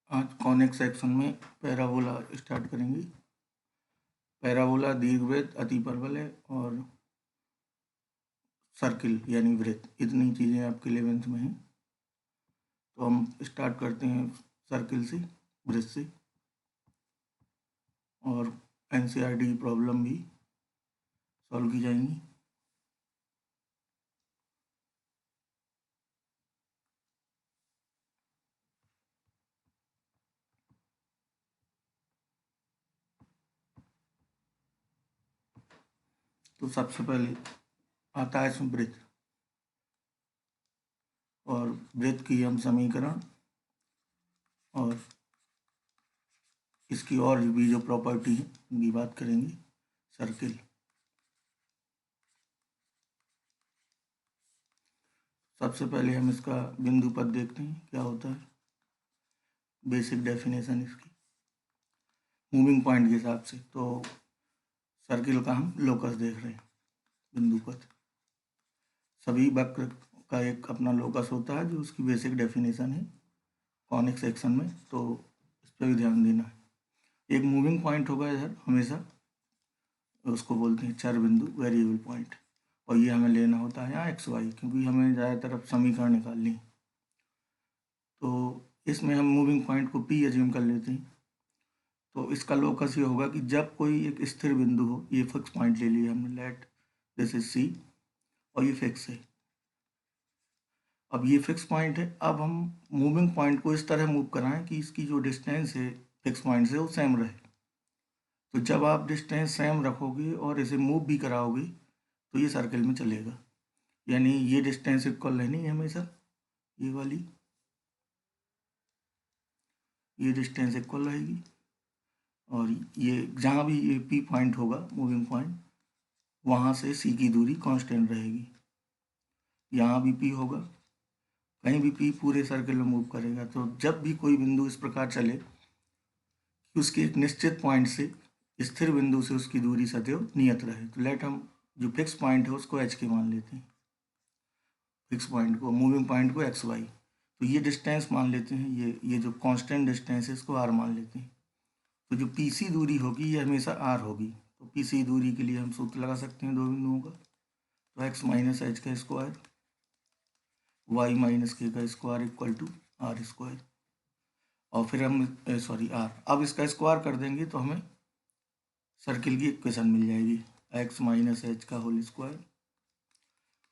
आज conic section में parabola start करेंगे। पैराबोला दीर्घवृत्त, अतिपरवलय है और सर्किल यानी वृत्त, इतनी चीज़ें आपके 11th में हैं। तो हम स्टार्ट करते हैं सर्किल से, वृत्त से, और एनसीईआरटी की प्रॉब्लम भी सॉल्व की जाएंगी। तो सबसे पहले आता है इसमें वृत्त, और वृत्त की हम समीकरण और इसकी और भी जो प्रॉपर्टी है उनकी बात करेंगे। सर्किल, सबसे पहले हम इसका बिंदु पद देखते हैं क्या होता है। बेसिक डेफिनेशन इसकी मूविंग पॉइंट के हिसाब से, तो सर्किल का हम लोकस देख रहे हैं, बिंदु पद। सभी वक्र का एक अपना लोकस होता है जो उसकी बेसिक डेफिनेशन है कॉनिक सेक्शन में, तो इस पर भी ध्यान देना है। एक मूविंग पॉइंट होगा इधर हमेशा, उसको बोलते हैं चर बिंदु, वेरिएबल पॉइंट, और ये हमें लेना होता है यहाँ एक्स वाई, क्योंकि हमें ज़्यादातर अब समीकरण निकालनी है। तो इसमें हम मूविंग पॉइंट को पी एज्यूम कर लेते हैं। तो इसका लोकस ये होगा कि जब कोई एक स्थिर बिंदु हो, ये फिक्स पॉइंट ले लिया हमने, लेट दिस इज सी, और ये फिक्स है। अब ये फिक्स पॉइंट है, अब हम मूविंग पॉइंट को इस तरह मूव कराएं कि इसकी जो डिस्टेंस है फिक्स पॉइंट से वो सेम रहे। तो जब आप डिस्टेंस सेम रखोगे और इसे मूव भी कराओगे तो ये सर्किल में चलेगा, यानी ये डिस्टेंस इक्वल रहनी है हमेशा, ये वाली ये डिस्टेंस इक्वल रहेगी, और ये जहाँ भी ये पी पॉइंट होगा मूविंग पॉइंट, वहाँ से सी की दूरी कांस्टेंट रहेगी। यहाँ भी पी होगा, कहीं भी पी पूरे सर्किल में मूव करेगा। तो जब भी कोई बिंदु इस प्रकार चले कि उसके एक निश्चित पॉइंट से स्थिर बिंदु से उसकी दूरी सदैव नियत रहे, तो लेट हम जो फिक्स पॉइंट है उसको एच के मान लेते हैं, फिक्स पॉइंट को, मूविंग पॉइंट को एक्स वाई। तो ये डिस्टेंस मान लेते हैं, ये जो कांस्टेंट डिस्टेंस है इसको आर मान लेते हैं। तो जो पीसी दूरी होगी ये हमेशा आर होगी। तो पीसी दूरी के लिए हम सूत्र लगा सकते हैं दो बिंदुओं का, तो एक्स माइनस एच का स्क्वायर, वाई माइनस के का square equal to are square, और फिर हम आर, अब इसका स्क्वायर कर देंगे तो हमें सर्किल की इक्वेशन मिल जाएगी, एक्स माइनस एच का होल स्क्वायर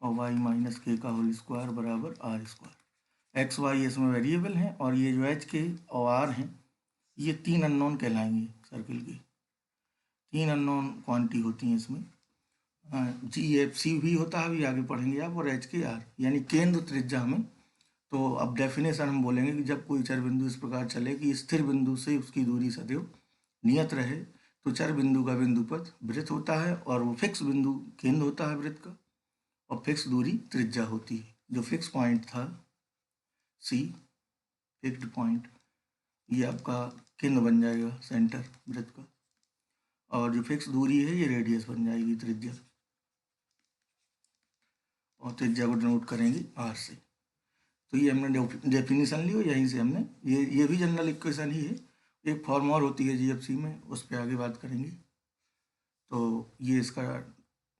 और वाई माइनस के का होल स्क्वायर बराबर आर स्क्वायर। एक्स वाई इसमें वेरिएबल हैं, और ये जो एच के और आर हैं ये तीन अननोन कहलाएंगे। सर्किल की तीन अननोन क्वांटिटी होती हैं इसमें, जी एफ सी भी होता है, अभी आगे पढ़ेंगे आप, और एच के आर यानी केंद्र त्रिज्या में। तो अब डेफिनेशन हम बोलेंगे कि जब कोई चर बिंदु इस प्रकार चले कि स्थिर बिंदु से उसकी दूरी सदैव नियत रहे, तो चर बिंदु का बिंदु पद वृत्त होता है, और वो फिक्स बिंदु केंद्र होता है वृत्त का, और फिक्स दूरी त्रिज्या होती है। जो फिक्स पॉइंट था सी, फिक्स्ड पॉइंट, ये आपका केंद्र बन जाएगा सेंटर वृत्त का, और जो फिक्स दूरी है ये रेडियस बन जाएगी, त्रिज्या, और त्रिज्या को डिनोट करेंगे आर से। तो ये हमने डेफिनेशन ली, और यहीं से हमने ये भी जनरल इक्वेशन ही है, एक फॉर्म और होती है जीएफसी में, उस पर आगे बात करेंगे। तो ये इसका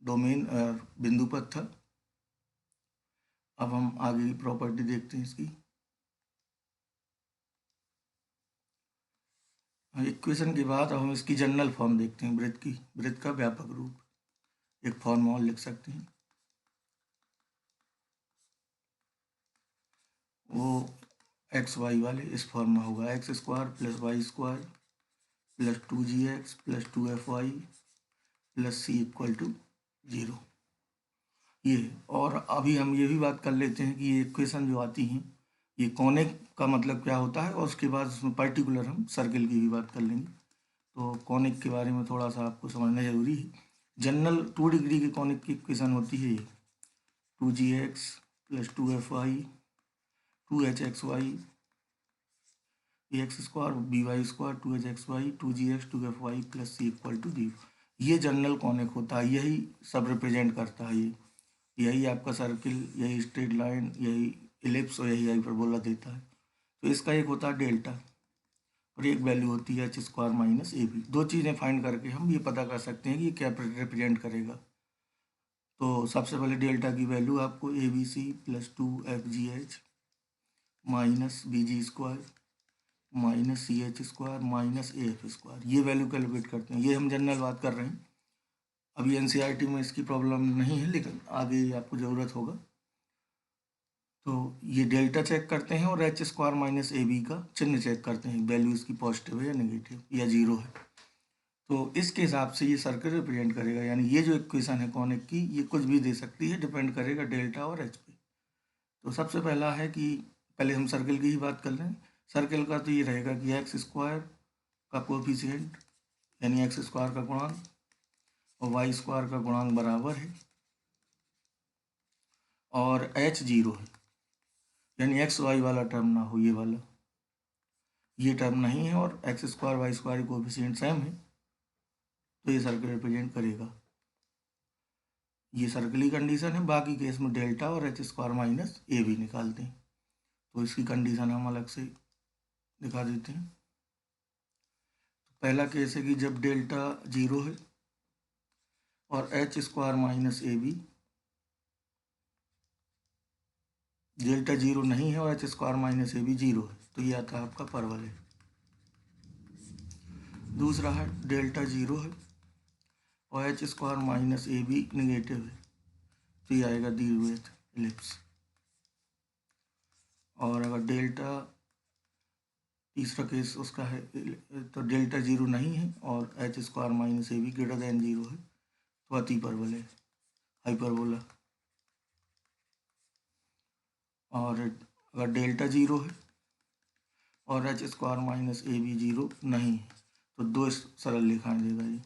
डोमेन बिंदु पद था। अब हम आगे की प्रॉपर्टी देखते हैं इसकी। इक्वेशन के बाद अब हम इसकी जनरल फॉर्म देखते हैं, वृत्त की, वृत्त का व्यापक रूप। एक फॉर्म और लिख सकते हैं, वो एक्स वाई वाले इस फॉर्म में होगा, x square plus y square plus 2gx plus 2fy plus c equal to 0। ये, और अभी हम ये भी बात कर लेते हैं कि ये इक्वेशन जो आती हैं ये कॉनिक का मतलब क्या होता है, और उसके बाद उसमें पर्टिकुलर हम सर्किल की भी बात कर लेंगे। तो कॉनिक के बारे में थोड़ा सा आपको समझना जरूरी है। जनरल 2 डिग्री की कॉनिक की इक्वेशन होती है ये 2gx plus 2fy 2hxy x square b y square 2hxy 2gx 2fy plus c equal to 0। ये जनरल कॉनिक होता है, यही सब रिप्रेजेंट करता है, ये यही आपका सर्किल, यही स्ट्रेट लाइन, यही इलिप्स और यही हाइपरबोला देता है। तो इसका एक होता है डेल्टा, और एक वैल्यू होती है h square minus a b. दो चीज़ें फाइंड करके हम ये पता कर सकते हैं कि ये क्या रिप्रेजेंट करेगा। तो सबसे पहले डेल्टा की वैल्यू आपको a b c plus 2FGH minus BG square minus CH square minus AF square, ये वैल्यू कैलकुलेट करते हैं। ये हम जनरल बात कर रहे हैं, अभी NCERT में इसकी प्रॉब्लम नहीं है, लेकिन आगे आपको ज़रूरत होगा। तो ये डेल्टा चेक करते हैं और h square minus a b का चिन्ह चेक करते हैं, वैल्यू इसकी पॉजिटिव है या नेगेटिव या जीरो है। तो इसके हिसाब से ये सर्कल रिप्रेजेंट करेगा, यानी ये जो इक्वेशन है कॉनिक की, ये कुछ भी दे सकती है, डिपेंड करेगा डेल्टा और एच पे। तो सबसे पहला है कि पहले हम सर्कल की ही बात कर लें। सर्कल का तो ये रहेगा कि एक्स स्क्वायर का कोफिशिएंट यानी एक्स स्क्वायर का गुणांक और वाई स्क्वायर का गुणांक बराबर है और एच जीरो है, यानी एक्स वाई वाला टर्म ना हो, ये वाला, ये टर्म नहीं है और x square y square coefficient same है, तो ये सर्कल रिप्रेजेंट करेगा। ये सर्कल की कंडीशन है। बाकी केस में डेल्टा और एच स्क्वायर माइनस ए भी निकालते हैं, तो इसकी कंडीशन हम अलग से दिखा देते हैं। तो पहला केस है कि जब डेल्टा जीरो है और h square minus a b, delta zero नहीं है और h square minus a b zero है, तो ये आता है आपका परवल है। दूसरा है डेल्टा जीरो है और h square minus a b negative है, तो ये आएगा दीर्घवृत्त एलिप्स। और अगर डेल्टा, तीसरा केस उसका है, तो डेल्टा जीरो नहीं है और h square minus a be greater than zero है, तो अति परवल है, हाइपरबोला। और अगर डेल्टा जीरो है और h square minus a b zero नहीं है, तो दो सरल रेखाएं देगा ये।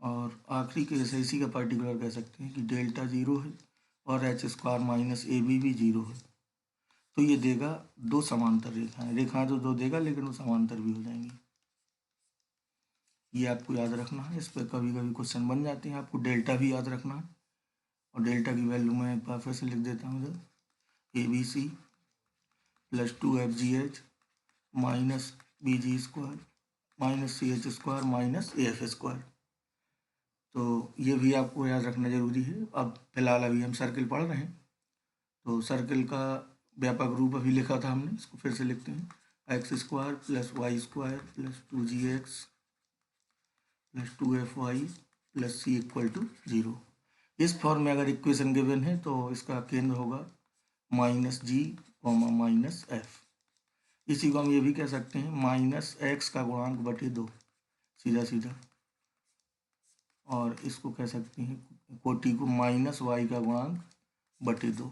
और आखिरी केस है, इसी का पर्टिकुलर कह सकते हैं कि डेल्टा जीरो है और h square minus a b भी जीरो है, तो ये देगा दो समांतर रेखाएं। रेखाएं तो दो देगा, लेकिन वो समांतर भी हो जाएंगी। ये आपको याद रखना है, इस पर कभी कभी क्वेश्चन बन जाते हैं। आपको डेल्टा भी याद रखना है, और डेल्टा की वैल्यू मैं एक बार फिर से लिख देता हूँ इधर, ABC plus 2FGH minus BG square minus CH square minus AF square. तो ये भी आपको याद रखना जरूरी है। अब फिलहाल अभी हम सर्कल पढ़ रहे हैं, तो सर्कल का व्यापक रूप अभी लिखा था हमने, इसको फिर से लिखते हैं। X square plus y square plus 2GX plus 2FY plus C equal to zero. इस फॉर्म में अगर इक्वेशन गिवन है तो इसका केंद्र होगा माइनस G माइनस F। इसी को हम ये भी कह सकते हैं माइनस एक्स का गुणांक बटे दो, सीधा सीधा। और इसको कह सकते हैं कोटि को माइनस वाई का गुणांक बटे दो।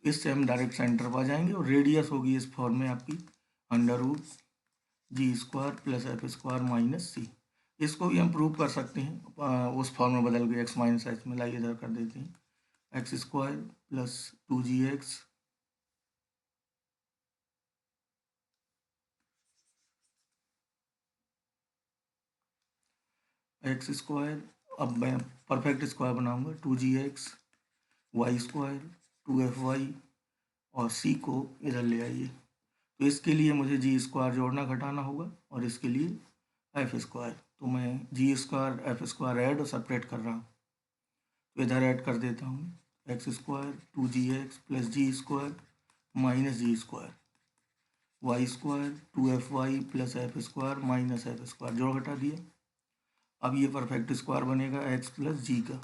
इससे हम डायरेक्ट सेंटर पर जाएंगे और रेडियस होगी इस फॉर्म में आपकी √G square plus F square minus C। इसको भी हम प्रूव कर सकते हैं उस फॉर्म में बदल के, एक्स माइनस एच में लाइए इधर कर देते हैं, x square plus 2GX x square, अब मैं परफेक्ट स्क्वायर बनाऊंगा, 2GX वाई स्क्वायर 2FY और C को इधर ले आइए। तो इसके लिए मुझे G स्क्वायर जोड़ना घटाना होगा और इसके लिए F स्क्वायर। तो मैं G square F square add और सेपरेट कर रहा हूँ, तो इधर ऐड कर देता हूँ, x square 2GX plus G square minus G square y square 2FY plus F square minus F square, जोड़ घटा दिया। अब ये परफेक्ट स्क्वायर बनेगा x प्लस जी का,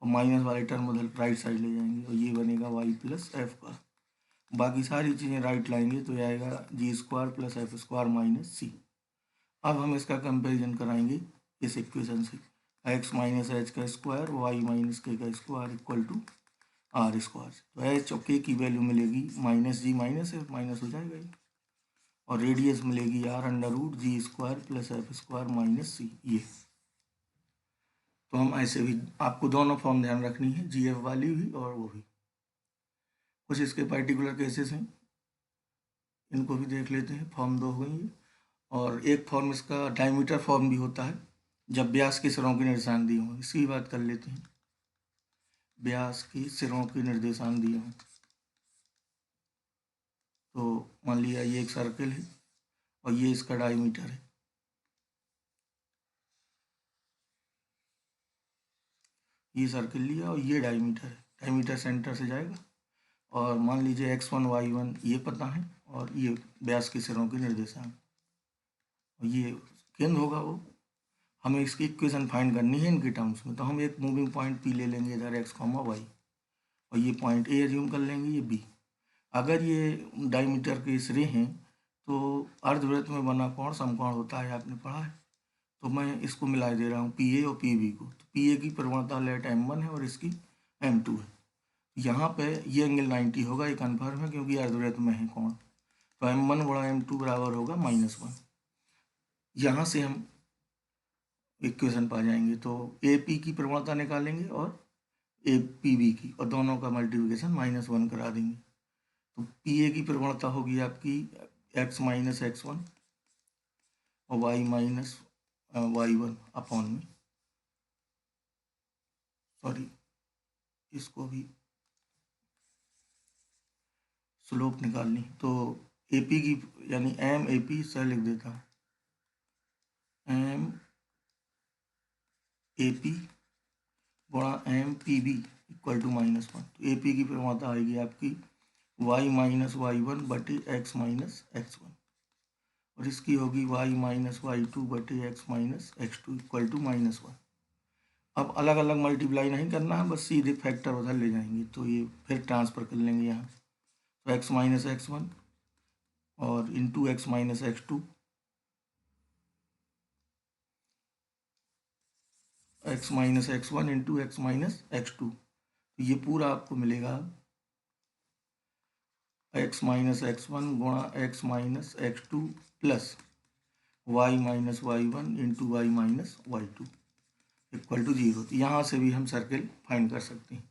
और माइनस वाले टर्म उधर राइट साइड ले जाएंगे और ये बनेगा y प्लस एफ का। बाकी सारी चीज़ें राइट लाएंगे तो ये आएगा G square plus F square minus C. अब हम इसका कंपैरिजन कराएंगे इस इक्वेशन से, x माइनस एच का स्क्वायर y माइनस के का square equal to are square. तो एच और के की वैल्यू मिलेगी minus G minus F, minus हो जाएगा ये, और रेडियस मिलेगी r√G square plus F square minus C. ये तो हम ऐसे भी, आपको दोनों फॉर्म ध्यान रखनी है, GF वाली भी और वो भी। कुछ इसके पर्टिकुलर केसेस हैं, इनको भी देख लेते हैं। फॉर्म दो हो गई है, और एक फॉर्म इसका डायमीटर फॉर्म भी होता है, जब व्यास के सिरों के निर्देशांक दिए हों। इसकी बात कर लेते हैं, व्यास के सिरों के निर्देशांक दिए हों। तो मान लिया ये एक सर्किल है और ये इसका डायमीटर है, ये सर्किल लिया और ये डायमीटर है, डायमीटर सेंटर से जाएगा। और मान लीजिए x1 y1 ये पता है और ये व्यास के सिरों के निर्देशांक और ये केंद्र होगा। वो हमें इसकी इक्वेशन फाइंड करनी है इनके टर्म्स में, तो हम एक मूविंग पॉइंट P ले लेंगे इधर x, y और ये पॉइंट A एज्यूम कर लेंगे, ये B। अगर ये डायमीटर के सिरे हैं तो अर्धवृत्त में बना कोण समकोण होता है, आपने पढ़ा है। तो मैं इसको मिला दे रहा हूँ PA और PB को। तो PA की प्रवणता लेट M1 है और इसकी M2 है। यहाँ पे ये एंगल 90 होगा, ये कन्फर्म है क्योंकि अर्धवृत्त में है कोण। तो M1 गुणा M2 बराबर होगा -1। यहाँ से हम इक्वेशन पा जाएंगे। तो AP की प्रवणता निकालेंगे और PB की, और दोनों का मल्टीप्लिकेशन -1 करा देंगे। तो PA की प्रवणता होगी आपकी x माइनस x1 और y माइनस y1 अपॉन में, सॉरी इसको भी स्लोप निकालनी। तो AP की यानी MAP से लिख देता हूँ, MAP गुणा MPB इक्वल टू -1। तो AP की प्रवणता आएगी आपकी y माइनस y1 बटे x माइनस x1 और इसकी होगी y माइनस y2 बटे x minus x2 equal to -1। अब अलग अलग मल्टीप्लाई नहीं करना है, बस सीधे फैक्टर उधर ले जाएंगे, तो ये फिर ट्रांसफर कर लेंगे यहाँ। तो x माइनस x1 और into x minus x2, x minus x1 into x minus x2, तो ये पूरा आपको मिलेगा x माइनस x1 गुणा x minus x2 plus y minus y1 into y minus y2 equal to 0। तो यहाँ से भी हम सर्किल फाइंड कर सकते हैं।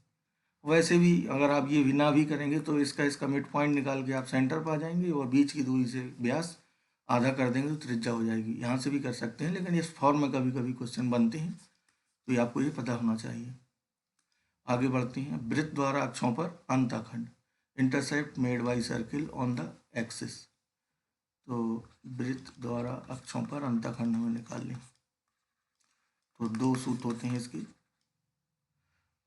वैसे भी अगर आप ये ना भी करेंगे तो इसका मिड पॉइंट निकाल के आप सेंटर पर आ जाएंगे और बीच की दूरी से व्यास आधा कर देंगे तो त्रिज्या हो जाएगी। यहाँ से भी कर सकते हैं, लेकिन इस फॉर्म में कभी कभी क्वेश्चन बनते हैं, तो ये आपको ये पता होना चाहिए। आगे बढ़ते हैं। वृत्त द्वारा अक्षों पर अंतःखंड, intercept made by circle on the axis. तो वृत्त द्वारा अक्षों पर अंतःखंड हमें निकाल लें, तो दो सूत्र होते हैं इसके।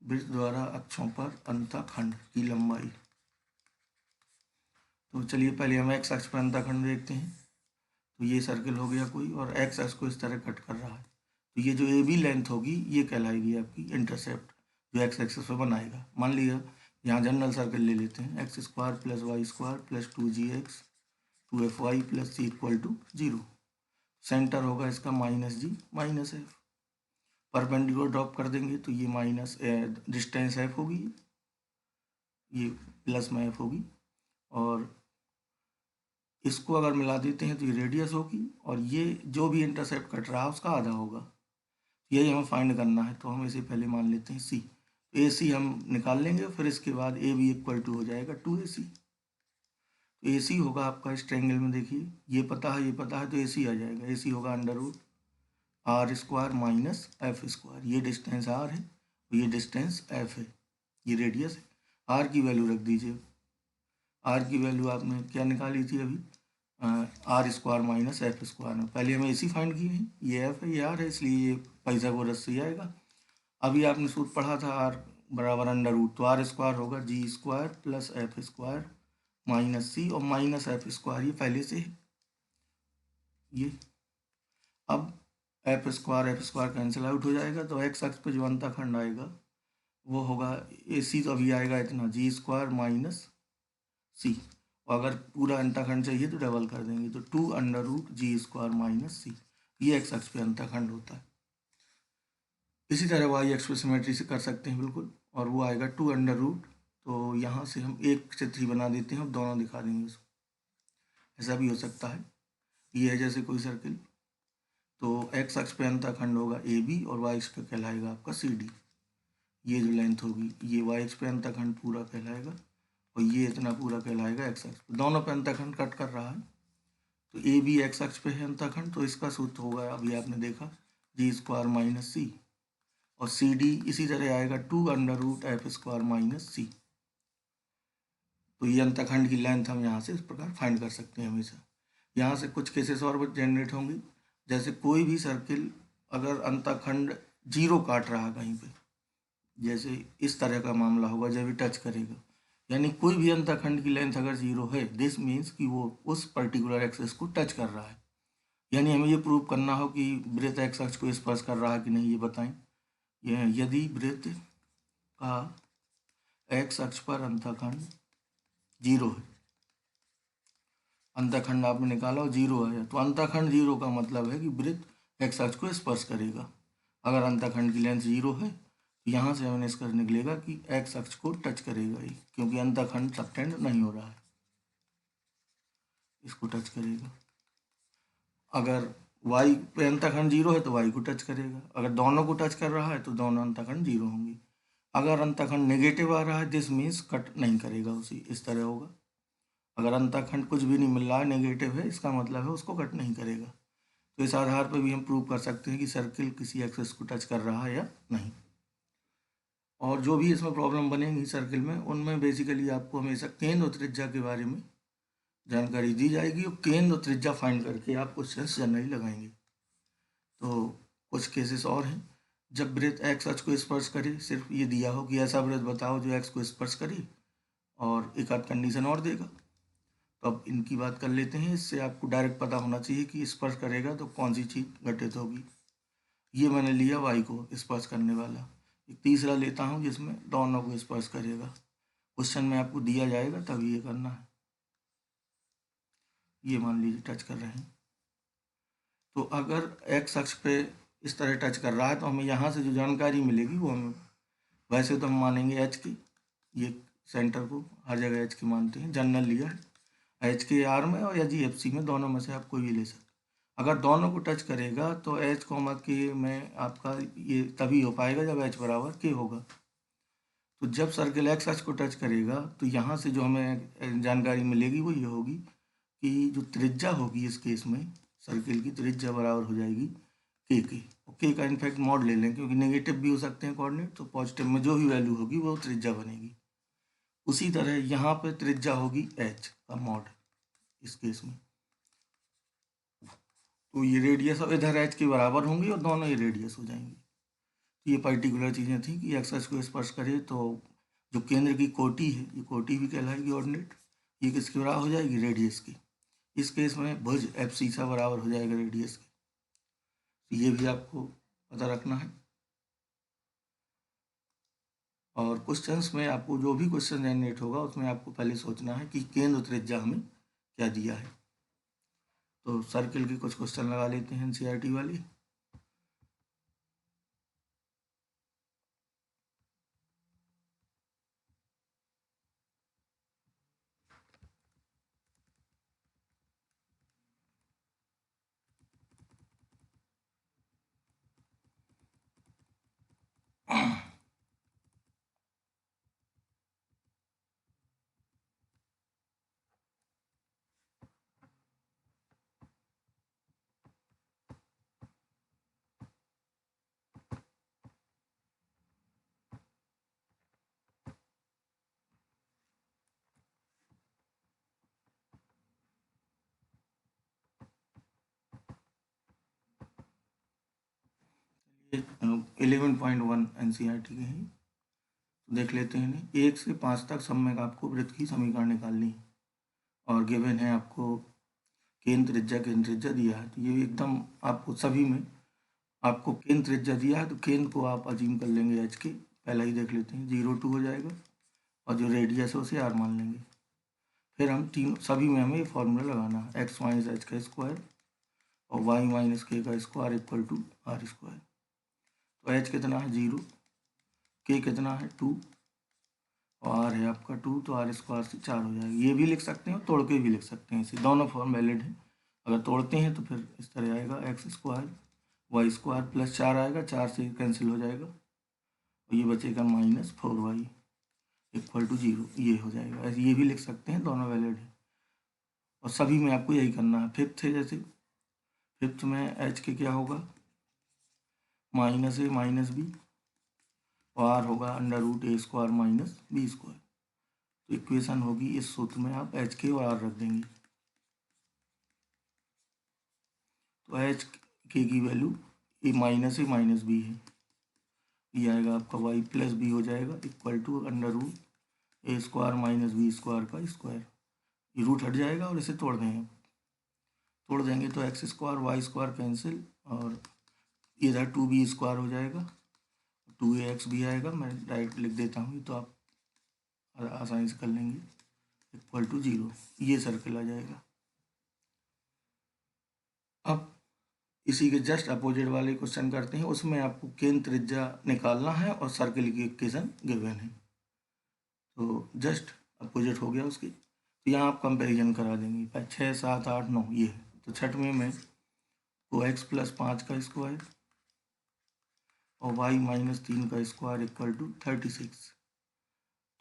वृत्त द्वारा अक्षों पर अंतःखंड की लंबाई, तो चलिए पहले हम एक्स अक्ष पर अंतःखंड देखते हैं। तो ये सर्किल हो गया कोई और एक्स अक्ष को इस तरह कट कर रहा है, तो ये जो ए बी लेंथ होगी ये कहलाएगी आपकी इंटरसेप्ट, जो एक्स एक्सिस पर बनाएगा। मान लिया यहाँ जनरल सर्किल ले लेते हैं, x square plus y square plus 2gx 2fy plus c equal to 0। Centre होगा इसका -g minus f, perpendicular drop कर देंगे तो ये माइनस डिस्टेंस एफ होगी, ये प्लस में एफ होगी, और इसको अगर मिला देते हैं तो ये रेडियस होगी, और ये जो भी इंटरसेप्ट कट रहा है उसका आधा होगा। यही हमें फाइंड करना है, तो हम इसे पहले मान लेते हैं सी। ए सी हम निकाल लेंगे, फिर इसके बाद ए बी इक्वल टू हो जाएगा 2ac। तो ए सी होगा आपका इस ट्रायंगल में, देखिए ये पता है ये पता है, तो ए सी आ जाएगा। ए सी होगा √r square minus F square, ये डिस्टेंस r है और ये डिस्टेंस f है, ये रेडियस है। r की वैल्यू रख दीजिए, r की वैल्यू आपने क्या निकाली थी अभी, r square minus F square में। पहले हमें AC फाइंड किए हैं, ये f है ये r है, इसलिए ये पाइथागोरस से आएगा। अभी आपने सूत्र पढ़ा था r बराबर √, तो r स्क्वायर होगा g square plus F square minus c और माइनस एफ स्क्वायर, ये पहले से है ये। अब एफ स्क्वायर कैंसिल आउट हो जाएगा, तो एक्स अक्ष पे जो अंतःखंड आएगा वो होगा AC, तो अभी आएगा इतना g स्क्वायर माइनस c, और अगर पूरा अंतःखंड चाहिए तो डबल कर देंगे, तो 2√g स्क्वायर माइनस c, ये एक्स अक्ष पे अंतःखंड होता है। इसी तरह वाई एक्स पे सिमेट्री से कर सकते हैं बिल्कुल, और वो आएगा 2√, तो यहाँ से हम एक चित्र ही बना देते हैं और दोनों दिखा देंगे उसको, ऐसा भी हो सकता है। ये है जैसे कोई सर्किल, तो एक्स अक्ष पे अंतःखंड होगा AB और वाई अक्ष पे कहलाएगा आपका CD। ये जो लेंथ होगी ये वाई अक्ष पे अंतःखंड पूरा कहलाएगा, और ये इतना पूरा कहलाएगा एक्स अक्ष पे। दोनों पे अंतःखंड कट कर रहा है, तो AB एक्स अक्ष पे है अंतःखंड, तो इसका सूत्र होगा अभी आपने देखा g स्क्वायर माइनस c, और CD इसी तरह आएगा 2√f स्क्वायर माइनस c। तो ये अंतखंड की लेंथ हम यहाँ से इस प्रकार फाइंड कर सकते हैं हमेशा। यहाँ से कुछ केसेस और जनरेट होंगे, जैसे कोई भी सर्किल अगर अंतखंड 0 काट रहा कहीं पे, जैसे इस तरह का मामला होगा जब भी टच करेगा, यानी कोई भी अंतखंड की लेंथ अगर 0 है, दिस मीन्स कि वो उस पर्टिकुलर एक्सेस को टच कर रहा है। यानी हमें ये प्रूव करना हो कि वृत्त एक्स अक्ष को स्पर्श कर रहा है कि नहीं, ये बताएं। यदि वृत्त का एक्स अक्ष पर अंतखंड 0 है, अंतखंड आपने निकाला और 0 है, तो अंतखंड 0 का मतलब है कि वृत्त एक्स अक्ष को स्पर्श करेगा। अगर अंतखंड की लेंथ 0 है तो यहाँ से हमें निष्कर्ष निकलेगा कि एक्स अक्ष को टच करेगा ही, क्योंकि अंतखंड सबटेंड नहीं हो रहा है, इसको टच करेगा। अगर वाई पे अंतखंड 0 है तो वाई को टच करेगा। अगर दोनों को टच कर रहा है तो दोनों अंतखंड 0 होंगे। अगर अंतखंड नेगेटिव आ रहा है, दिस मीन्स कट नहीं करेगा उसी, इस तरह होगा। अगर अंतखंड कुछ भी नहीं मिल रहा है, नेगेटिव है, इसका मतलब है उसको कट नहीं करेगा। तो इस आधार पर भी हम प्रूव कर सकते हैं कि सर्किल किसी एक्सेस को टच कर रहा है या नहीं। और जो भी इसमें प्रॉब्लम बनेंगी सर्किल में, उनमें बेसिकली आपको हमेशा केंद्र और त्रिज्या के बारे में जानकारी दी जाएगी और केंद्र और त्रिज्या फाइंड करके आप क्वेश्चंस जनरली लगाएंगे। तो कुछ केसेस और हैं, जब वृत्त एक्स अक्ष को स्पर्श करे, सिर्फ ये दिया हो कि ऐसा वृत्त बताओ जो एक्स को स्पर्श करे, और एक आध कंडीशन और देगा। तो अब इनकी बात कर लेते हैं। इससे आपको डायरेक्ट पता होना चाहिए कि स्पर्श करेगा तो कौन सी चीज़ घटित होगी। ये मैंने लिया वाई को स्पर्श करने वाला। एक तीसरा लेता हूँ जिसमें दोनों को स्पर्श करेगा। क्वेश्चन में आपको दिया जाएगा तभी ये करना है। ये मान लीजिए टच कर रहे हैं, तो अगर एक्स अक्ष पे इस तरह टच कर रहा है तो हमें यहाँ से जो जानकारी मिलेगी वो हमें, वैसे तो हम मानेंगे एच की, ये सेंटर को हर जगह एच की मानते हैं, जनरल लिया है, एच के आर में और या जी एफ सी में, दोनों में से आप कोई भी ले सकते। अगर दोनों को टच करेगा तो एच कॉमा के में आपका ये तभी हो पाएगा जब एच बराबर के होगा। तो जब सर्किल एक्स अक्ष को टच करेगा तो यहाँ से जो हमें जानकारी मिलेगी वो ये होगी कि जो त्रिज्या होगी इस केस में, सर्किल की त्रिज्या बराबर हो जाएगी के। और के का इनफैक्ट मॉड ले लें, क्योंकि नेगेटिव भी हो सकते हैं कोऑर्डिनेट, तो पॉजिटिव में जो भी वैल्यू होगी वो त्रिज्या बनेगी। उसी तरह यहाँ पे त्रिज्या होगी एच का मॉड इस केस में, तो ये रेडियस और इधर एच के बराबर होंगी और दोनों ये रेडियस हो जाएंगी। तो ये पर्टिकुलर चीज़ें थी कि एक्स को स्पर्श करे तो जो केंद्र की कोटि है, ये कोटि भी कहलाएगी ऑर्डिनेट, ये किसके बराबर हो जाएगी, रेडियस की। इस केस में भुज एफ सी सा बराबर हो जाएगा रेडियस के। तो ये भी आपको पता रखना है। और क्वेश्चंस में आपको जो भी क्वेश्चन जनरेट होगा उसमें आपको पहले सोचना है कि केंद्र त्रिज्या हमें क्या दिया है। तो सर्किल के कुछ क्वेश्चन लगा लेते हैं एनसीईआरटी वाले। ये 11.1 एनसीईआरटी के हैं, तो देख लेते हैं। 1 से 5 तक सब में आपको वृत्त की समीकरण निकालनी है और गिवन है आपको केंद्र त्रिज्या दिया है। तो ये एकदम आपको सभी में आपको केंद्र त्रिज्या दिया है, तो केंद्र को आप अजीम कर लेंगे एच के, पहला ही देख लेते हैं 0.2 हो जाएगा, और जो रेडियस है उसे आर मान लेंगे। फिर हम तीन सभी में हमें ये फॉर्मूला लगाना है, एक्स माइनस एच का स्क्वायर और वाई माइनस के का square equal to are square. तो एच कितना है 0, के कितना है 2 और आर है आपका 2, तो आर स्क्वायर से 4 हो जाएगा। ये भी लिख सकते हैं, तोड़ के भी लिख सकते हैं, इसे दोनों फॉर्म वैलिड हैं। अगर तोड़ते हैं तो फिर इस तरह आएगा x square y square plus 4 आएगा, 4 से कैंसिल हो जाएगा और ये बचेगा माइनस 4y इक्वल टू 0, ये हो जाएगा। ऐसे ये भी लिख सकते हैं, दोनों वैलिड है और सभी में आपको यही करना है। फिफ्थ है, जैसे फिफ्थ में एच के क्या होगा, माइनस ए माइनस बी और आर होगा under root a square minus b square. तो इक्वेशन होगी इस सूत्र में आप एच के और आर रख देंगे। तो एच के की वैल्यू ए माइनस बी है, ये आएगा आपका वाई प्लस बी हो जाएगा equal to under root a square minus b square का स्क्वायर। ये रूट हट जाएगा और इसे तोड़ देंगे, तोड़ देंगे तो x square y square cancel और इधर 2b स्क्वायर हो जाएगा, 2ax भी आएगा। मैं डायरेक्ट लिख देता हूँ तो आप आसानी से कर लेंगे इक्वल टू 0, ये सर्कल आ जाएगा। अब इसी के जस्ट अपोजिट वाले क्वेश्चन करते हैं, उसमें आपको केंद्र त्रिज्या निकालना है और सर्कल की इक्वेशन गिवन है। तो जस्ट अपोजिट हो गया उसकी, तो यहाँ आप कंपेरिजन करा देंगे 6 7 8 9 ये है। तो छठवें में तो x प्लस 5 का स्क्वायर और y माइनस 3 का स्क्वायर इक्वल टू 36।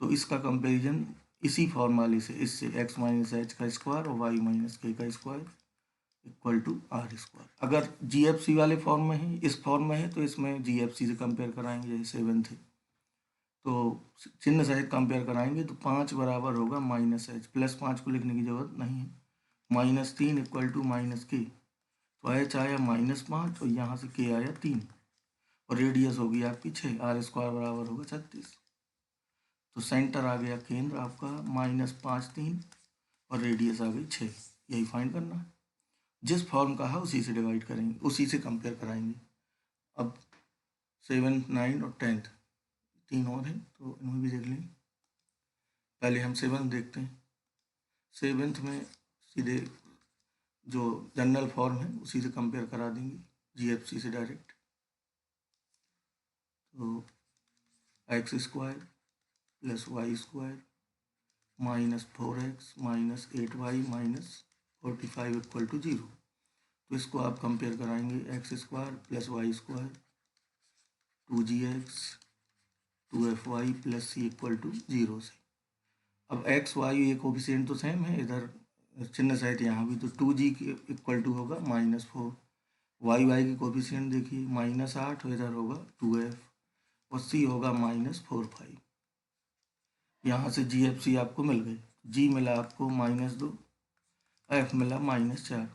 तो इसका कंपेरिजन इसी फॉर्मूले से, इससे x माइनस एच का स्क्वायर और y माइनस के का square equal to are square. अगर जीएफसी वाले फॉर्म में है, इस फॉर्म में है, तो इसमें जीएफसी से कंपेयर कराएंगे, जैसे 7 थे तो चिन्ह सहित कंपेयर कराएंगे। तो 5 बराबर होगा माइनस एच, प्लस 5 को लिखने की जरूरत नहीं है, माइनस 3 इक्वल टू माइनस के। तो एच आया -5 और यहाँ से के आया 3 और रेडियस होगी आपकी 6, आर स्क्वायर बराबर होगा 36। तो सेंटर आ गया केंद्र आपका -5 3 और रेडियस आ गई 6। यही फाइंड करना है, जिस फॉर्म का है उसी से डिवाइड करेंगे, उसी से कंपेयर कराएंगे। अब 7th 9th और 10th 3 और हैं तो इनमें भी देख लें। पहले हम 7th देखते हैं। 7th में सीधे जो जनरल फॉर्म है उसी से कंपेयर करा देंगे, जीएफसी से डायरेक्ट। तो x square plus y square minus 4x minus 8y minus 45 equal to 0। तो इसको आप कंपेयर कराएंगे x square plus y square 2gx 2fy plus c equal to 0 से। अब एक्स वाई ये कोफिशिएंट तो सेम है, इधर चिन्ह सहित यहाँ भी, तो 2g के इक्वल टू होगा -4। वाई की कोफिशिएंट देखिए -8 और इधर होगा 2f और सी होगा -4 5। यहाँ से जीएफसी आपको मिल गई, जी मिला आपको -2, एफ मिला -4।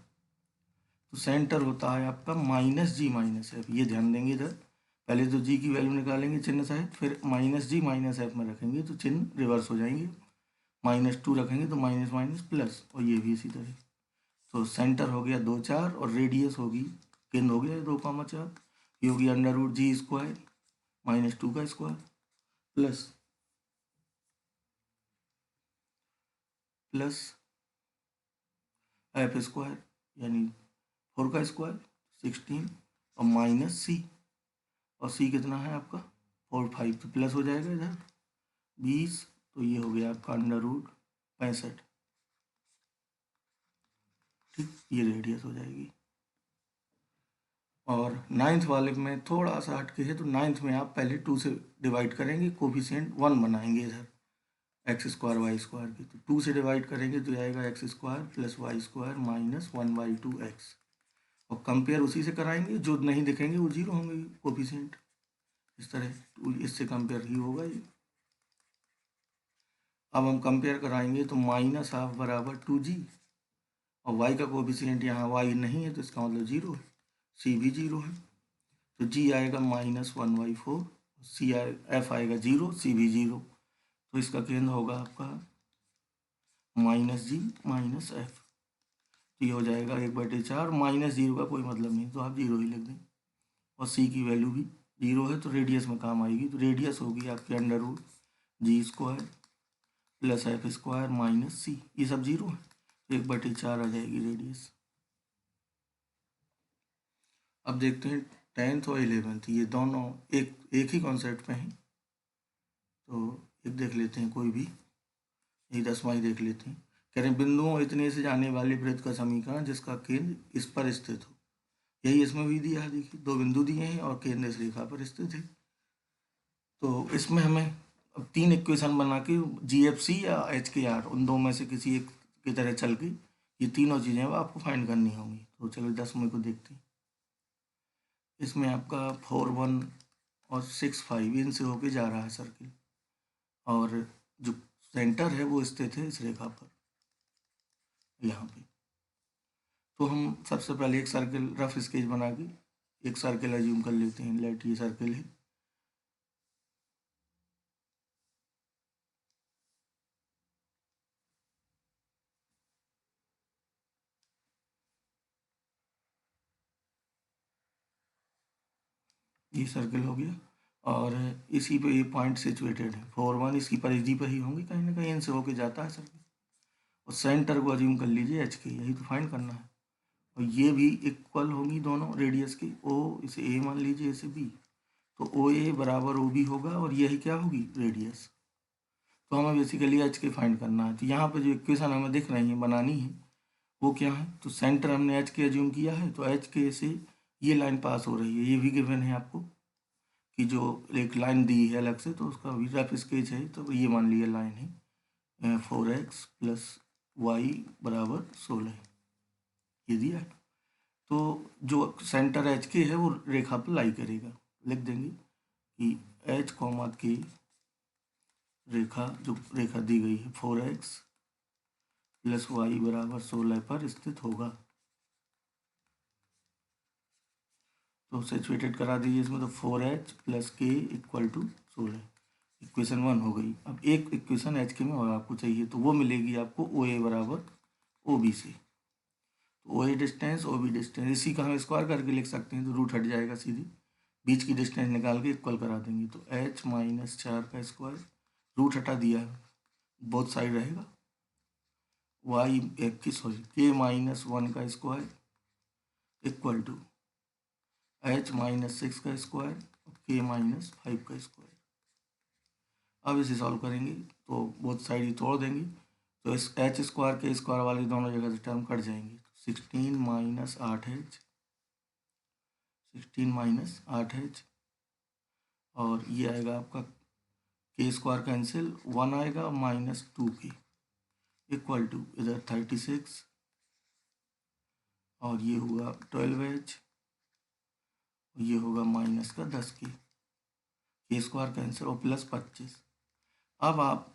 तो सेंटर होता है आपका -g -f। ये ध्यान देंगे, इधर पहले तो जी की वैल्यू निकालेंगे चिन्ह सहित, फिर -g -f में रखेंगे तो चिन्ह रिवर्स हो जाएंगे, -2 रखेंगे तो माइनस माइनस प्लस, और ये भी इसी तरह। तो सेंटर हो गया 2 4 और रेडियस होगी, केंद्र हो गया 2,4, ये होगी अंडर रूट जी स्क्वायर -2 का स्क्वायर प्लस एफ स्क्वायर यानी 4 का स्क्वायर 16 और माइनस सी, और सी कितना है आपका 4 5, तो प्लस हो जाएगा इधर 20, तो ये हो गया आपका अंडर रूट 65। ठीक, ये रेडियस हो जाएगी। और 9th वाले में थोड़ा सा हटके है, तो 9th में आप पहले 2 से डिवाइड करेंगे, कोफिशिएंट 1 बनाएंगे इधर एक्स स्क्वायर वाई स्क्वायर की। तो 2 से डिवाइड करेंगे तो आएगा x square plus y square minus 1/2x, और कंपेयर उसी से कराएंगे, जो नहीं दिखेंगे वो 0 होंगे कोफिशिएंट, इस तरह इससे कंपेयर ही होगा ये। अब हम कंपेयर कराएंगे तो -12 बराबर 2g, और y का कोफिशिएंट यहाँ y नहीं है तो इसका मतलब 0 है, c भी 0 है, तो g आएगा -1/4, सी एफ आएगा 0, सी भी 0। तो इसका केंद्र होगा आपका -g -f। ये हो जाएगा 1/4, -0 का कोई मतलब नहीं तो आप 0 ही लिख दें, और सी की वैल्यू भी 0 है तो रेडियस में काम आएगी। तो रेडियस होगी आपकी under root G square plus F square minus C, ये सब 0 है, 1/4 आ जाएगी रेडियस। अब देखते हैं 10th और 11th, ये दोनों एक ही कॉन्सेप्ट में हैं, तो एक देख लेते हैं कोई भी, यही 10वां ही देख लेते हैं। कह रहे हैं बिंदुओं इतने से जाने वाले वृत्त का समीकरण जिसका केंद्र इस पर स्थित हो। यही इसमें भी दिया है, देखिए 2 बिंदु दिए हैं और केंद्र इस रेखा पर स्थित है। तो इसमें हमें अब 3 इक्वेशन बना के जीएफसी या एचकेआर उन दो में से किसी एक की तरह चल के ये तीनों चीज़ें वो आपको फाइंड करनी होंगी। तो चलो 10वें को देखते हैं। इसमें आपका 4 1 और 6 5 इनसे होके जा रहा है सर्किल, और जो सेंटर है वो स्थित है इस रेखा पर, यहाँ पे। तो हम सबसे पहले एक सर्किल रफ स्केच बना के एक सर्किल अज्यूम कर लेते हैं। लेट ये सर्किल है, ये सर्किल हो गया और इसी पे ये पॉइंट सिचुएटेड है। 4 1 इसकी परिधि पर ही होंगे, कहीं ना कहीं इनसे होके जाता है सर्किल। और सेंटर को अज्यूम कर लीजिए एच के, यही तो फाइंड करना है। और ये भी इक्वल होंगी दोनों रेडियस की। ओ इसे ए मान लीजिए, इसे बी, तो ओ ए बराबर ओ बी होगा और यही क्या होगी रेडियस। तो हमें बेसिकली एच के फाइंड करना है। तो यहाँ पे जो इक्वेशन हमें दिख रही है बनानी है वो क्या है, तो सेंटर हमने एच के एज्यूम किया है, तो एच के से ये लाइन पास हो रही है, ये भी गिवन है आपको कि जो एक लाइन दी है अलग से, तो उसका भी रफ स्केच है। तो ये मान लिया लाइन है 4x प्लस वाई बराबर 16, ये दिया है। तो जो सेंटर एच के है वो रेखा पर लाई करेगा। लिख देंगे कि एच कॉमा के रेखा, जो रेखा दी गई है 4x प्लस वाई बराबर 16 पर स्थित होगा। तो सेचुएटेड करा दीजिए इसमें, तो 4h प्लस के इक्वल टू 16, इक्वेशन 1 हो गई। अब एक इक्वेशन एच के में और आपको चाहिए, तो वो मिलेगी आपको ओ ए बराबर ओ बी से। तो O A distance, O B distance, इसी का हम स्क्वायर करके लिख सकते हैं, तो रूट हट जाएगा सीधी, बीच की डिस्टेंस निकाल के इक्वल करा देंगे। तो h माइनस 4 का स्क्वायर, रूट हटा दिया है, बोथ साइड रहेगा, वाई सॉरी के माइनस 1 का square equal to h minus 6 का स्क्वायर और के माइनस 5 का स्क्वायर। अब इसे सॉल्व करेंगे तो बोथ साइड ही तोड़ देंगे, तो इस एच स्क्वायर के स्क्वायर वाली दोनों जगह से टर्म कट जाएंगे। 16 माइनस 8h, 16 माइनस 8h, और ये आएगा आपका के स्क्वायर कैंसिल, 1 आएगा माइनस 2k इक्वल टू इधर 36, और ये हुआ 12h, ये होगा माइनस का 10k, के स्क्वायर कैंसिल और प्लस 25। अब आप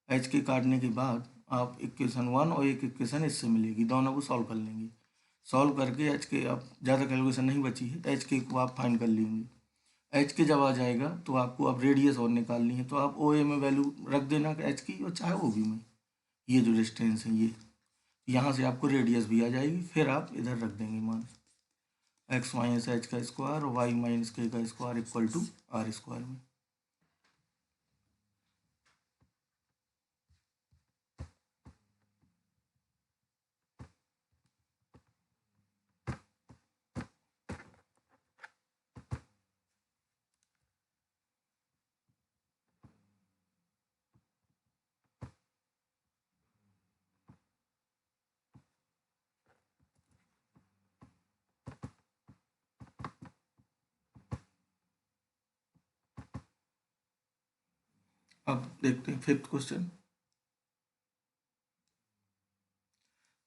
एच के काटने के बाद आप इक्वेशन 1 और एक इक्वेशन इससे मिलेगी, दोनों को सॉल्व कर लेंगे। सॉल्व करके एच के, अब ज़्यादा कैलकुलेशन नहीं बची है, एच के को आप फाइंड कर लेंगे। एच के जब आ जाएगा तो आपको अब रेडियस और निकालनी है, तो आप ओ ए में वैल्यू रख देना एच की, और चाहे ओ बी में, ये जो डिस्टेंस है ये, यहाँ से आपको रेडियस भी आ जाएगी, फिर आप इधर रख देंगे मान x माइनस एच का स्क्वायर और y माइनस के का square equal to are square में। अब देखते हैं फिफ्थ क्वेश्चन।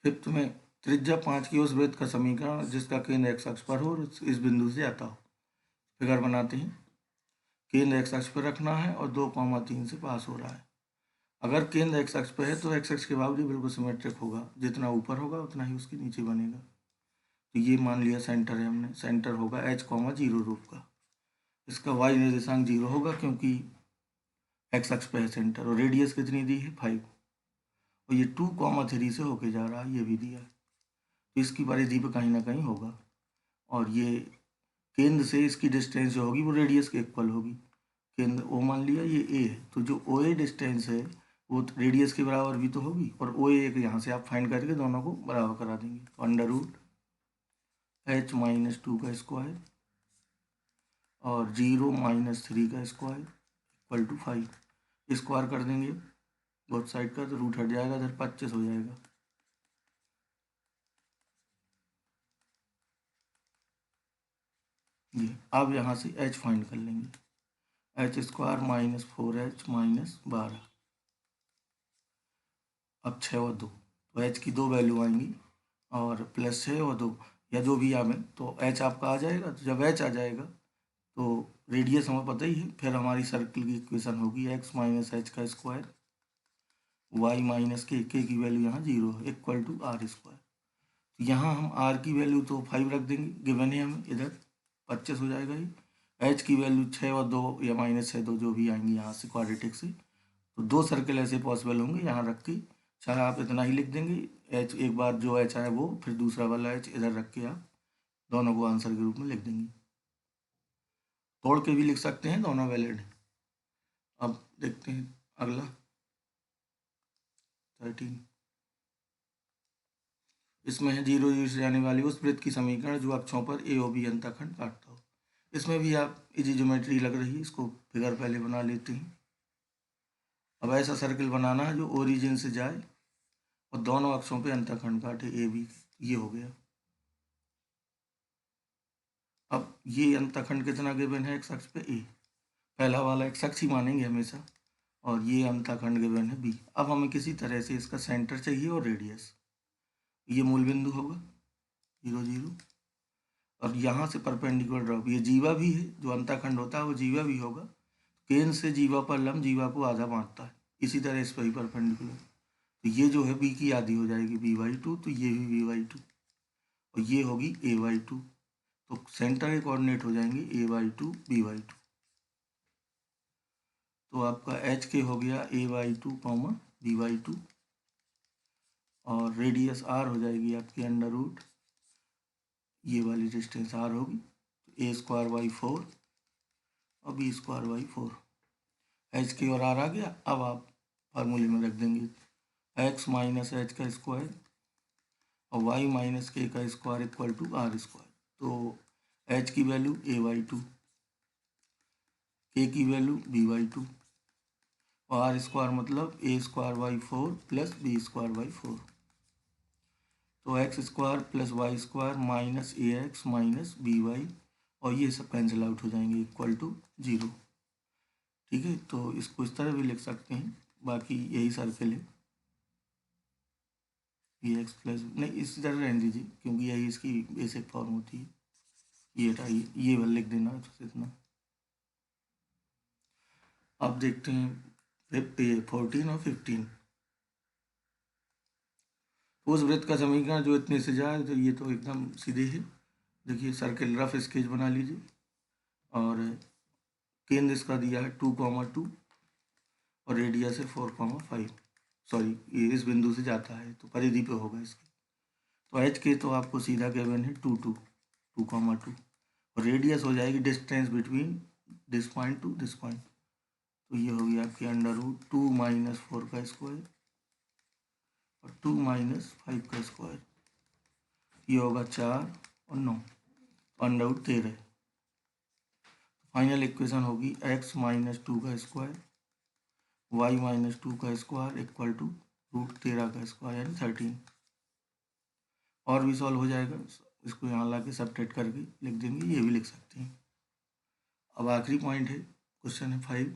फिफ्थ में त्रिज्या 5 की उस वृत्त का समीकरण जिसका केंद्र एक्स अक्ष पर हो और इस बिंदु से आता हो। फिगर बनाते हैं, केंद्र एक्स अक्ष पर रखना है और 2,3 से पास हो रहा है। अगर केंद्र एक्स अक्ष पर है तो एक्स अक्ष के बावजूद बिल्कुल सिमेट्रिक होगा, जितना ऊपर होगा उतना ही उसके नीचे बनेगा। तो ये मान लिया सेंटर है हमने, सेंटर होगा h,0 रूप का, इसका y निर्देशांक 0 होगा क्योंकि एक्स अक्ष पे है सेंटर, और रेडियस कितनी दी है 5, और ये 2,3 से होके जा रहा है, ये भी दिया है, तो इसकी परिधि पे कहीं ना कहीं होगा। और ये केंद्र से इसकी डिस्टेंस जो होगी वो रेडियस के इक्वल होगी। केंद्र ओ मान लिया, ये ए है, तो जो ओ ए डिस्टेंस है वो रेडियस के बराबर भी तो होगी, और ओ ए यहाँ से आप फाइंड करके दोनों को बराबर करा देंगे। तो अंडर रूट h माइनस 2 का स्क्वायर और 0 माइनस 3 का स्क्वायर इक्वल टू 5, स्क्वायर कर देंगे बोथ साइड का, तो रूट हट जाएगा, इधर 25 हो जाएगा। ये अब यहाँ से h फाइंड कर लेंगे, h square minus 4h minus 12, अब 6 और 2, तो h की 2 वैल्यू आएंगी, और प्लस 6 और 2 या जो भी आवे, तो h आपका आ जाएगा। तो जब h आ जाएगा तो रेडियस हमें पता ही है, फिर हमारी सर्किल की इक्वेशन होगी x माइनस एच का स्क्वायर वाई माइनस के की वैल्यू यहाँ 0 है, इक्वल टू आर स्क्वायर। तो यहाँ हम आर की वैल्यू तो 5 रख देंगे, गिवन है हमें, इधर 25 हो जाएगा ये। एच की वैल्यू 6 और 2 या -6 जो भी आएंगी यहाँ से क्वाड्रेटिक से। तो 2 सर्कल ऐसे पॉसिबल होंगे यहाँ रख के, चाहे आप इतना ही लिख देंगे, एच एक बार जो एच आए वो, फिर दूसरा वाला एच इधर रख के आप दोनों को आंसर के रूप में लिख देंगे। तोड़ के भी लिख सकते हैं, दोनों वैलिड हैं। अब देखते हैं अगला 13। इसमें है 0 0 से जाने वाली उस वृत्त की समीकरण जो अक्षों पर ए और बी अंतःखंड काटता हो। इसमें भी आप इजी ज्योमेट्री लग रही है, इसको फिगर पहले बना लेते हैं। अब ऐसा सर्कल बनाना है जो ओरिजिन से जाए और दोनों अक्षों पे अंतःखंड काटे ए बी, ये हो गया। अब ये अंतःखंड कितना गिवन है, एक्स अक्ष पे ए, पहला वाला एक्स अक्ष ही मानेंगे हमेशा, और ये अंतःखंड गिवन है बी। अब हमें किसी तरह से इसका सेंटर चाहिए और रेडियस, ये मूल बिंदु होगा 0 0, और यहाँ से परपेंडिकुलर ड्रॉप, ये जीवा भी है, जो अंतःखंड होता है वो जीवा भी होगा। केंद्र से जीवा पर लंब जीवा को आधा बांटता है, इसी तरह इस पर ही परपेंडिकुलर। तो ये जो है बी की आधी हो जाएगी b/2, तो ये भी b/2, और ये होगी a/2। तो सेंटर के कोऑर्डिनेट हो जाएंगे a/2 b/2। तो आपका एच के हो गया a/2, b/2, और रेडियस आर हो जाएगी आपकी अंडर रूट, ये वाली डिस्टेंस आर होगी, तो a²/4 और b²/4। एच के और आर आ गया। अब आप फार्मूले में रख देंगे x माइनस एच का स्क्वायर और y माइनस के का square equal to are square. तो h की वैल्यू a/2, k की वैल्यू b/2, और आर स्क्वायर मतलब a²/4 प्लस b²/4। तो x² plus y² minus ax minus by, और ये सब कैंसिल आउट हो जाएंगे, इक्वल टू 0। ठीक है, तो इसको इस तरह भी लिख सकते हैं, बाकी यही सर्कल है, ये एक्स प्लस, नहीं इसी तरह रहने दीजिए क्योंकि यही इसकी बेसिक फॉर्म होती है। ये हटाइए, ये वाला लिख देना तो इतना। अब देखते हैं 14 और 15। उस वृत्त का समीकरण जो इतने से जाए, तो ये तो एकदम सीधे है। देखिए सर्कल रफ स्केच बना लीजिए, और केंद्र इसका दिया है 2,2 और रेडियस है 4,5। सॉरी, ये इस बिंदु से जाता है तो परिधि पे होगा इसकी। तो एच के तो आपको सीधा गिवन है 2,2 और रेडियस हो जाएगी distance between this point two this point. तो ये होगी आपकी अंडर रूट 2 - 4 का स्क्वायर और 2 - 5 का स्क्वायर, ये होगा 4 और 9, अंडर रूट 13। फाइनल इक्वेशन होगी x - 2 का स्क्वायर y - 2 का स्क्वायर इक्वल टू √13 का स्क्वायर यानी 13। और भी सॉल्व हो जाएगा, इसको यहाँ ला के सब्ट्रैक्ट करके लिख देंगे, ये भी लिख सकते हैं। अब आखिरी पॉइंट है, क्वेश्चन है 5।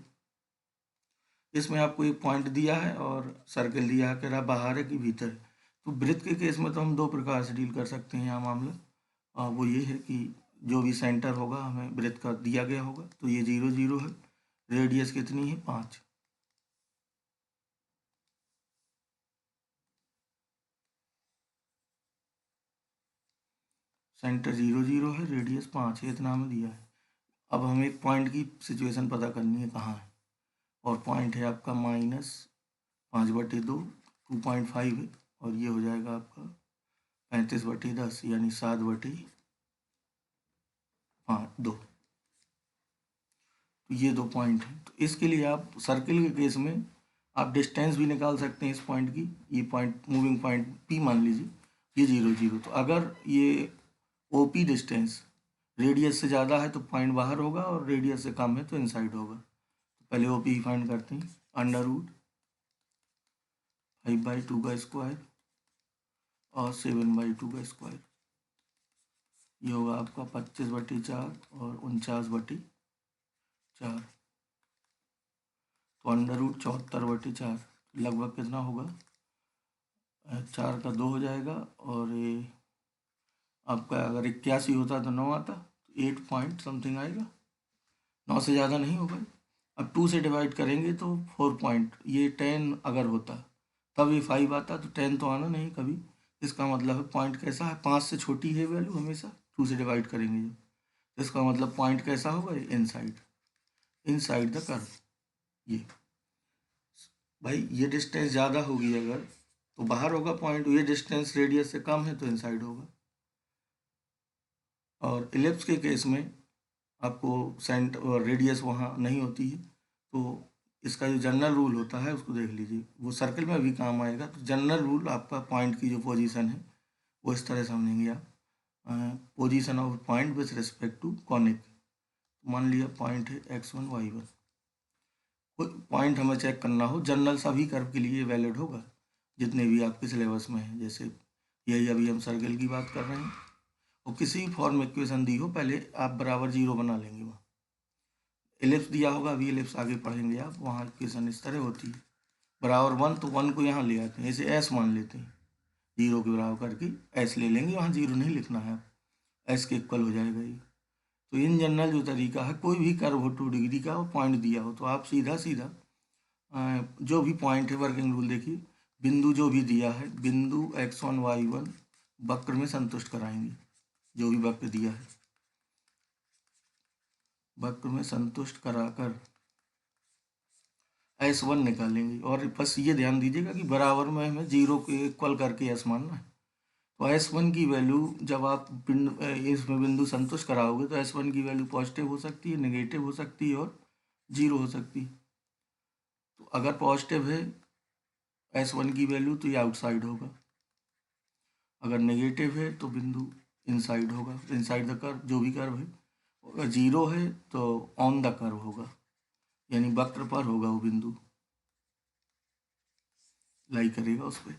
इसमें आपको एक पॉइंट दिया है और सर्कल दिया है, कह रहा बाहर है कि भीतर है। तो वृत्त के केस में तो हम 2 प्रकार से डील कर सकते हैं यहाँ मामला। वो ये है कि जो भी सेंटर होगा हमें वृत्त का दिया गया होगा, तो ये 0 0 है, रेडियस कितनी है 5। सेंटर 0 0 है, रेडियस 5 है, इतना हमें दिया है। अब हमें एक पॉइंट की सिचुएशन पता करनी है कहाँ है, और पॉइंट है आपका -5/2 2.5 है, और ये हो जाएगा आपका 35/10 यानी 7/2। तो ये 2 पॉइंट हैं। तो इसके लिए आप सर्कल के केस में आप डिस्टेंस भी निकाल सकते हैं इस पॉइंट की। ये पॉइंट मूविंग पॉइंट P मान लीजिए, ये 0 0। तो अगर ये OP डिस्टेंस रेडियस से ज़्यादा है तो पॉइंट बाहर होगा, और रेडियस से कम है तो इनसाइड होगा। तो पहले OP फाइंड करते हैं, अंडर रूट 5/2 का स्क्वायर और 7/2 का स्क्वायर, ये होगा आपका 25/4 और 49/4। तो अंडर रूट 74/4 लगभग कितना होगा, 4 का 2 हो जाएगा, और ये आपका अगर 81 होता तो 9 आता, तो 8 पॉइंट समथिंग आएगा, 9 से ज़्यादा नहीं होगा। अब 2 से डिवाइड करेंगे तो 4 पॉइंट, ये 10 अगर होता तब ये 5 आता, तो 10 तो आना नहीं कभी। इसका मतलब है पॉइंट कैसा है, 5 से छोटी है वैल्यू हमेशा, 2 से डिवाइड करेंगे जब, तो इसका मतलब पॉइंट कैसा होगा, इनसाइड द कर्व। ये भाई ये डिस्टेंस ज़्यादा होगी अगर तो बाहर होगा पॉइंट, ये डिस्टेंस रेडियस से कम है तो इनसाइड होगा। और इलिप्स के केस में आपको रेडियस वहाँ नहीं होती है, तो इसका जो जनरल रूल होता है उसको देख लीजिए, वो सर्कल में भी काम आएगा। तो जनरल रूल आपका पॉइंट की जो पोजीशन है वो इस तरह समझेंगे आप, position of point with respect to conic. मान लिया पॉइंट है x1 y1, कोई पॉइंट हमें चेक करना हो, जनरल सभी कर्व के लिए वैलिड होगा जितने भी आपके सिलेबस में हैं। जैसे यही अभी हम सर्कल की बात कर रहे हैं, और किसी भी फॉर्म इक्वेशन दी हो पहले आप बराबर 0 बना लेंगे। वहाँ एलिप्स दिया होगा, अभी एलिप्स आगे पढ़ेंगे आप, वहाँ इक्वेशन इस तरह होती है, बराबर 1 तो 1 को यहाँ ले आते हैं, इसे एस मान लेते हैं, 0 के बराबर करके एस ले लेंगे, वहाँ 0 नहीं लिखना है, एस के इक्वल हो जाएगा ये। तो इन जनरल जो तरीका है, कोई भी कर्व हो 2 डिग्री का और पॉइंट दिया हो तो आप सीधा सीधा जो भी पॉइंट है, वर्किंग रूल देखिए, बिंदु जो भी दिया है, बिंदु x1 y1 वक्र में संतुष्ट कराएंगे, जो भी वक्र दिया है वक्र में संतुष्ट कराकर S1 निकालेंगे। और बस ये ध्यान दीजिएगा कि बराबर में हमें 0 के इक्वल करके S मानना है। तो S1 की वैल्यू जब आप इसमें बिंदु संतुष्ट कराओगे तो S1 की वैल्यू पॉजिटिव हो सकती है, नेगेटिव हो सकती है और 0 हो सकती है। तो अगर पॉजिटिव है S1 की वैल्यू तो ये आउटसाइड होगा, अगर नेगेटिव है तो बिंदु इनसाइड होगा, इनसाइड द कर्व, जो भी कर्व है। अगर 0 है तो ऑन द कर्व होगा, यानी वक्र पर होगा वो बिंदु, लाई करेगा उस पर।